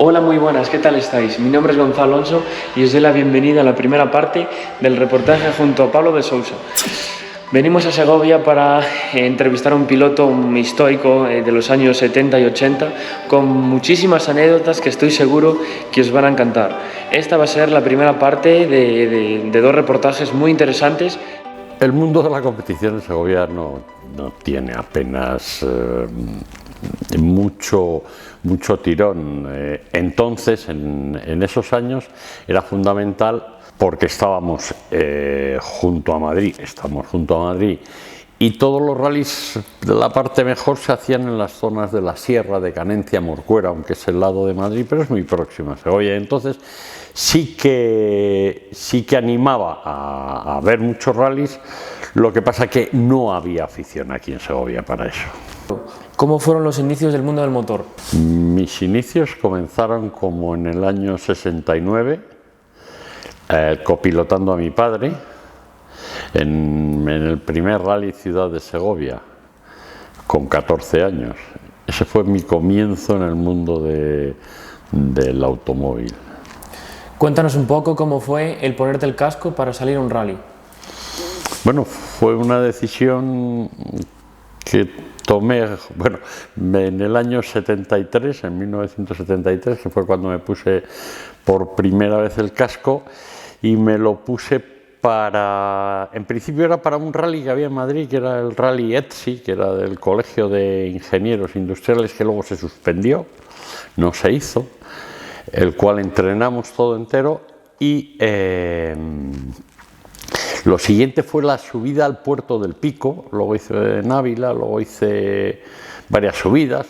Hola, muy buenas, ¿qué tal estáis? Mi nombre es Gonzalo Alonso y os doy la bienvenida a la primera parte del reportaje junto a Pablo de Sousa. Venimos a Segovia para entrevistar a un piloto histórico de los años 70 y 80 con muchísimas anécdotas que estoy seguro que os van a encantar. Esta va a ser la primera parte de dos reportajes muy interesantes. El mundo de la competición en Segovia no tiene apenas mucho tirón. Entonces, en esos años, era fundamental porque estábamos junto a Madrid, y todos los rallies de la parte mejor se hacían en las zonas de la Sierra, de Canencia, Morcuera, aunque es el lado de Madrid, pero es muy próximo a Segovia. Entonces sí que animaba a ver muchos rallies, lo que pasa que no había afición aquí en Segovia para eso. ¿Cómo fueron los inicios del mundo del motor? Mis inicios comenzaron como en el año 69, copilotando a mi padre en el primer rally Ciudad de Segovia, con 14 años. Ese fue mi comienzo en el mundo del automóvil. Cuéntanos un poco cómo fue el ponerte el casco para salir a un rally. Bueno, fue una decisión que tomé, en el año 73, en 1973, que fue cuando me puse por primera vez el casco, y me lo puse en principio era para un rally que había en Madrid, que era el rally ETSI, que era del Colegio de Ingenieros Industriales, que luego se suspendió, no se hizo, el cual entrenamos todo entero, y lo siguiente fue la subida al Puerto del Pico. Luego hice en Ávila, luego hice varias subidas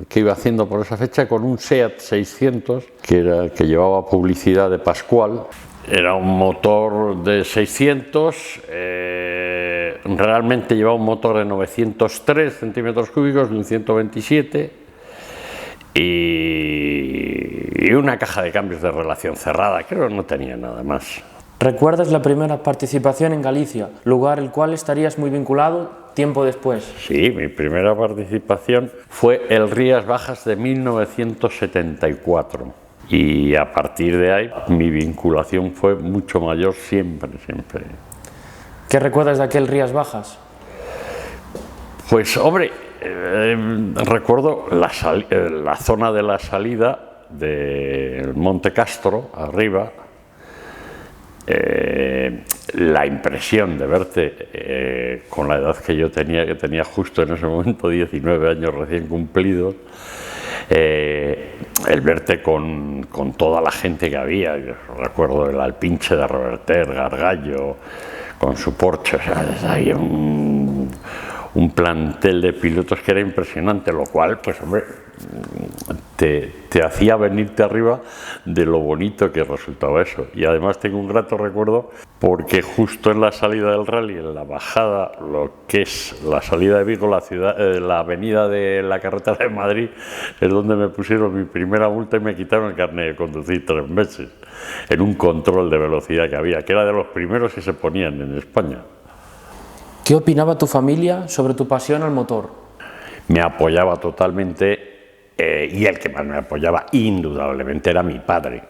que iba haciendo por esa fecha con un SEAT 600 que llevaba publicidad de Pascual. Era un motor de 600, realmente llevaba un motor de 903 centímetros cúbicos de un 127 y una caja de cambios de relación cerrada, creo que no tenía nada más. ¿Recuerdas la primera participación en Galicia, lugar al cual estarías muy vinculado tiempo después? Sí, mi primera participación fue el Rías Bajas de 1974 y a partir de ahí mi vinculación fue mucho mayor siempre. ¿Qué recuerdas de aquel Rías Bajas? Pues hombre, recuerdo la zona de la salida del Monte Castro, arriba. La impresión de verte con la edad que yo tenía, que tenía justo en ese momento 19 años recién cumplidos, el verte con toda la gente que había. Yo recuerdo el Alpinche de Reverter, Gargallo, con su Porsche, o sea, había un plantel de pilotos que era impresionante, lo cual, pues hombre, te hacía venirte arriba de lo bonito que resultaba eso. Y además tengo un grato recuerdo porque justo en la salida del rally, en la bajada, lo que es la salida de Vigo, la avenida de la carretera de Madrid, es donde me pusieron mi primera multa y me quitaron el carnet de conducir 3 meses en un control de velocidad que había, que era de los primeros que se ponían en España. ¿Qué opinaba tu familia sobre tu pasión al motor? Me apoyaba totalmente, y el que más me apoyaba indudablemente era mi padre.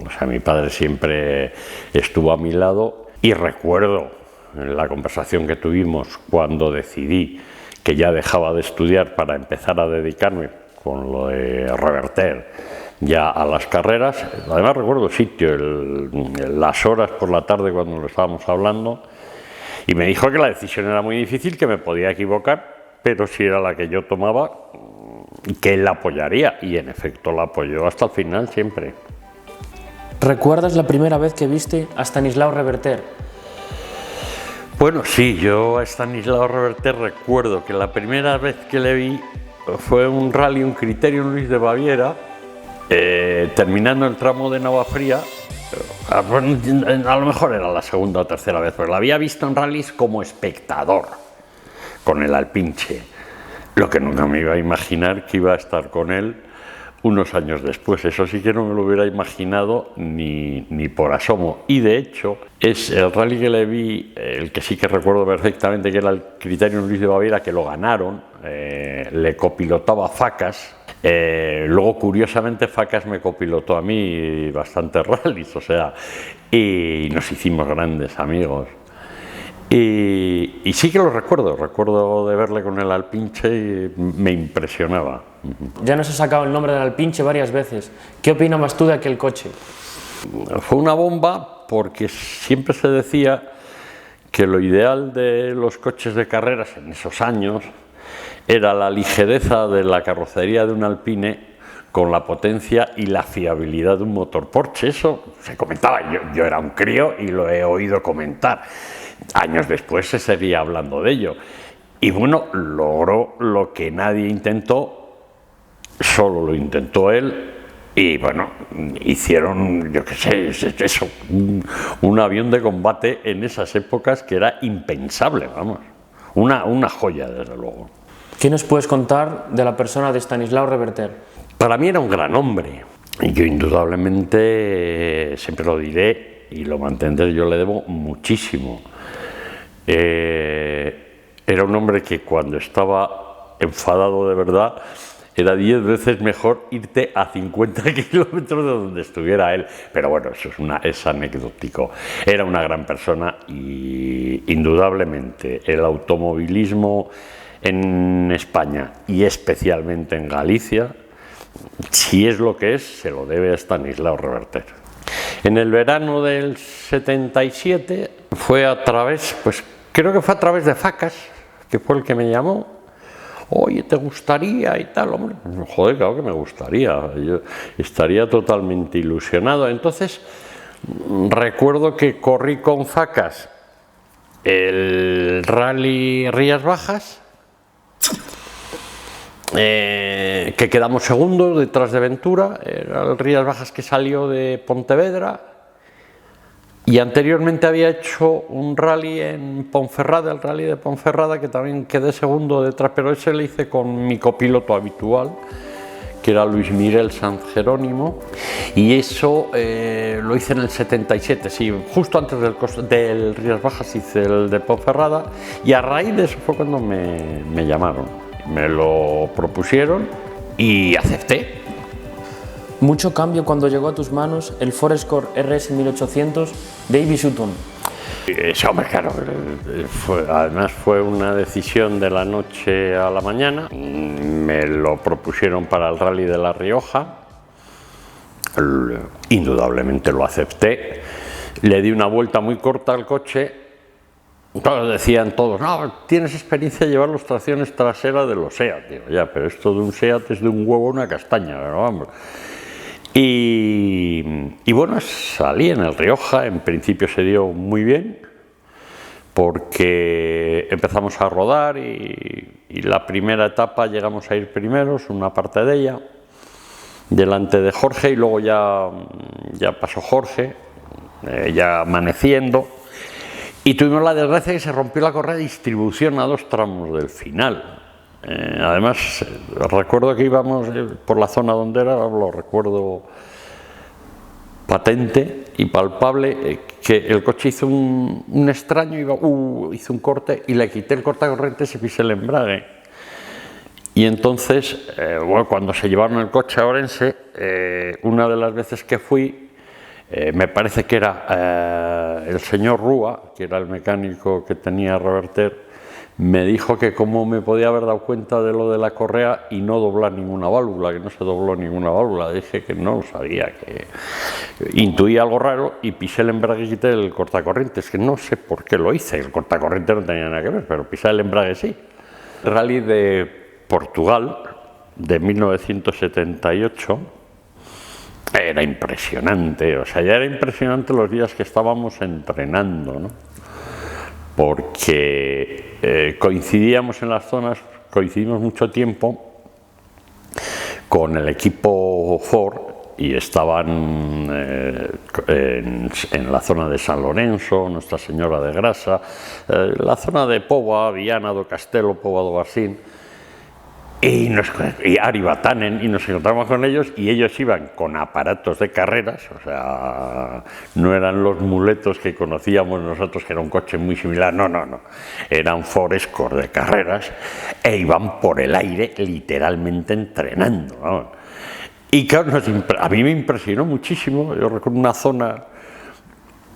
O sea, mi padre siempre estuvo a mi lado, y recuerdo la conversación que tuvimos cuando decidí que ya dejaba de estudiar para empezar a dedicarme con lo de Reverter ya a las carreras. Además recuerdo el sitio, las horas por la tarde cuando lo estábamos hablando, y me dijo que la decisión era muy difícil, que me podía equivocar, pero si era la que yo tomaba, que él la apoyaría, y en efecto la apoyó hasta el final siempre. ¿Recuerdas la primera vez que viste a Stanislao Reverter? Bueno, sí, yo a Stanislao Reverter recuerdo que la primera vez que le vi fue un rally, un Criterium Luis de Baviera, terminando el tramo de Navafría. A lo mejor era la segunda o tercera vez, pero la había visto en rallies como espectador, con el Alpinche. Lo que nunca me iba a imaginar que iba a estar con él unos años después. Eso sí que no me lo hubiera imaginado ni por asomo. Y de hecho, es el rally que le vi, el que sí que recuerdo perfectamente, que era el Criterium Luis de Baviera, que lo ganaron, le copilotaba Facas. Luego, curiosamente, Facas me copilotó a mí bastantes rallies, o sea, y nos hicimos grandes amigos. Y sí que lo recuerdo de verle con el Alpinche y me impresionaba. Ya nos ha sacado el nombre del Alpinche varias veces. ¿Qué opinabas tú de aquel coche? Fue una bomba porque siempre se decía que lo ideal de los coches de carreras en esos años era la ligereza de la carrocería de un Alpine con la potencia y la fiabilidad de un motor Porsche. Eso se comentaba, yo era un crío y lo he oído comentar. Años después se seguía hablando de ello. Y bueno, logró lo que nadie intentó, solo lo intentó él. Y bueno, hicieron, yo qué sé, eso, un avión de combate en esas épocas que era impensable, vamos. Una joya, desde luego. ¿Qué nos puedes contar de la persona de Stanislao Reverter? Para mí era un gran hombre. Y yo indudablemente, siempre lo diré y lo mantendré, yo le debo muchísimo. Era un hombre que cuando estaba enfadado de verdad, era 10 veces mejor irte a 50 kilómetros de donde estuviera él. Pero bueno, eso es anecdótico. Era una gran persona y indudablemente el automovilismo en España y especialmente en Galicia, si es lo que es, se lo debe a Stanislao Reverter. En el verano del 77 fue a través, pues creo que fue a través de Facas, que fue el que me llamó. Oye, ¿te gustaría? Y tal, hombre. Joder, claro que me gustaría. Yo estaría totalmente ilusionado. Entonces, recuerdo que corrí con Facas el Rally Rías Bajas, que quedamos segundos detrás de Ventura. Era el Rías Bajas que salió de Pontevedra. Y anteriormente había hecho un rally en Ponferrada, el rally de Ponferrada, que también quedé segundo detrás, pero ese lo hice con mi copiloto habitual, que era Luis Miguel Sanz Jerónimo, y eso lo hice en el 77, sí, justo antes del Rías Bajas hice el de Ponferrada, y a raíz de eso fue cuando me llamaron, me lo propusieron y acepté. Mucho cambio cuando llegó a tus manos el Ford Escort RS 1800 de Ivy Sutton. Sí, hombre, claro, además fue una decisión de la noche a la mañana. Me lo propusieron para el Rally de La Rioja, indudablemente lo acepté. Le di una vuelta muy corta al coche. Claro, decían todos, no, tienes experiencia de llevar las tracciones traseras de los SEAT. Digo, ya, pero esto de un SEAT es de un huevo a una castaña, ¿no? Vamos. Y bueno, salí en el Rioja, en principio se dio muy bien, porque empezamos a rodar y la primera etapa llegamos a ir primeros, una parte de ella, delante de Jorge, y luego ya pasó Jorge, ya amaneciendo, y tuvimos la desgracia que se rompió la correa de distribución a 2 tramos del final. Además, recuerdo que íbamos por la zona donde era, lo recuerdo patente y palpable, que el coche hizo un extraño, hizo un corte y le quité el cortacorrientes y pisé el embrague. Y entonces, bueno, cuando se llevaron el coche a Orense, una de las veces que fui, me parece que era el señor Rúa, que era el mecánico que tenía Reverter, me dijo que cómo me podía haber dado cuenta de lo de la correa y no doblar ninguna válvula, que no se dobló ninguna válvula. Dije que no lo sabía, que intuía algo raro y pisé el embrague y quité el cortacorrientes, que no sé por qué lo hice, el cortacorrientes no tenía nada que ver, pero pisar el embrague sí. El Rally de Portugal de 1978 era impresionante, o sea, ya era impresionante los días que estábamos entrenando, ¿no? Porque coincidíamos en las zonas, coincidimos mucho tiempo con el equipo Ford y estaban en la zona de San Lorenzo, Nuestra Señora de Grasa, la zona de Póvoa, Viana do Castelo, Póvoa do Varzín, y Ari Vatanen, y nos encontramos con ellos, y ellos iban con aparatos de carreras, o sea, no eran los muletos que conocíamos nosotros, que era un coche muy similar, no, eran Ford Escort de carreras, e iban por el aire literalmente entrenando, vamos. Y claro, a mí me impresionó muchísimo. Yo recuerdo una zona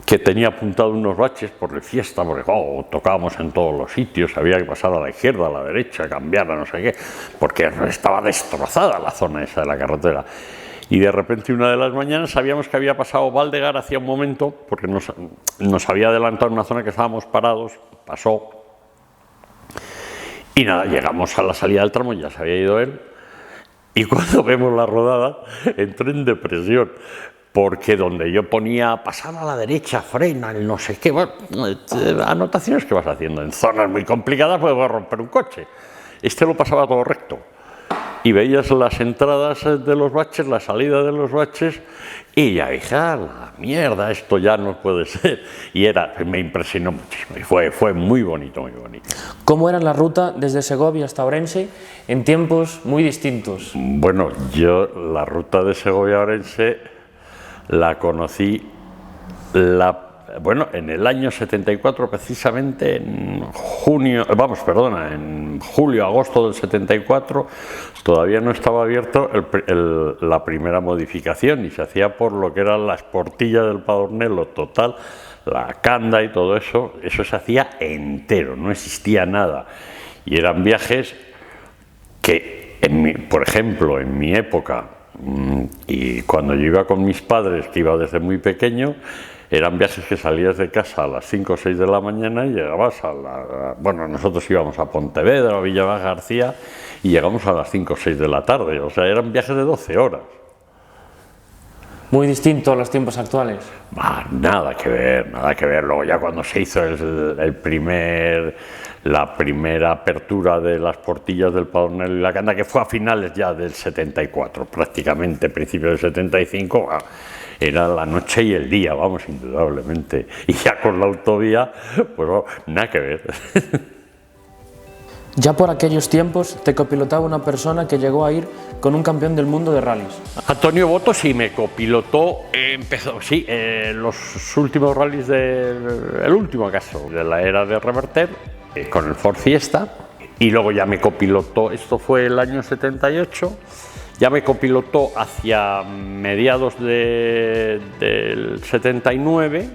que tenía apuntado unos baches por la fiesta, porque tocábamos en todos los sitios, había que pasar a la izquierda, a la derecha, cambiar a no sé qué, porque estaba destrozada la zona esa de la carretera. Y de repente una de las mañanas sabíamos que había pasado Valdegar hacía un momento, porque nos había adelantado en una zona que estábamos parados, pasó, y nada, llegamos a la salida del tramo, ya se había ido él, y cuando vemos la rodada, entré en depresión, porque donde yo ponía pasar a la derecha, frena, el no sé qué, bueno, anotaciones que vas haciendo en zonas muy complicadas, pues voy a romper un coche. Este lo pasaba todo recto. Y veías las entradas de los baches, la salida de los baches, y ya dije, la mierda, esto ya no puede ser. Y me impresionó muchísimo, y fue muy bonito, muy bonito. ¿Cómo era la ruta desde Segovia hasta Orense en tiempos muy distintos? Bueno, yo la ruta de Segovia a Orense la conocí en el año 74, precisamente en julio, agosto del 74, todavía no estaba abierto la primera modificación, y se hacía por lo que eran las portillas del Padornelo total, la canda y todo eso se hacía entero, no existía nada. Y eran viajes que, por ejemplo, en mi época, y cuando yo iba con mis padres, que iba desde muy pequeño, eran viajes que salías de casa a las 5 o 6 de la mañana y llegabas nosotros íbamos a Pontevedra o Villava García y llegamos a las 5 o 6 de la tarde, o sea, eran viajes de 12 horas. Muy distinto a los tiempos actuales. Nada que ver. Luego ya cuando se hizo la primera apertura de las portillas del Padornelo y la Canda, que fue a finales ya del 74, prácticamente principios del 75, era la noche y el día, vamos, indudablemente. Y ya con la autovía, pues nada que ver. Ya por aquellos tiempos te copilotaba una persona que llegó a ir con un campeón del mundo de rallies. Antonio Boto sí me copilotó, los últimos rallies el último caso de la era de Reverter, con el Ford Fiesta, y luego ya me copilotó, esto fue el año 78, ya me copilotó hacia mediados del 79,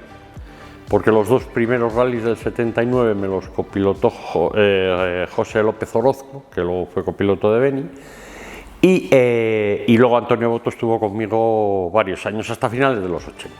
porque los dos primeros rallies del 79 me los copilotó José López Orozco, que luego fue copiloto de Beni, y luego Antonio Boto estuvo conmigo varios años, hasta finales de los 80.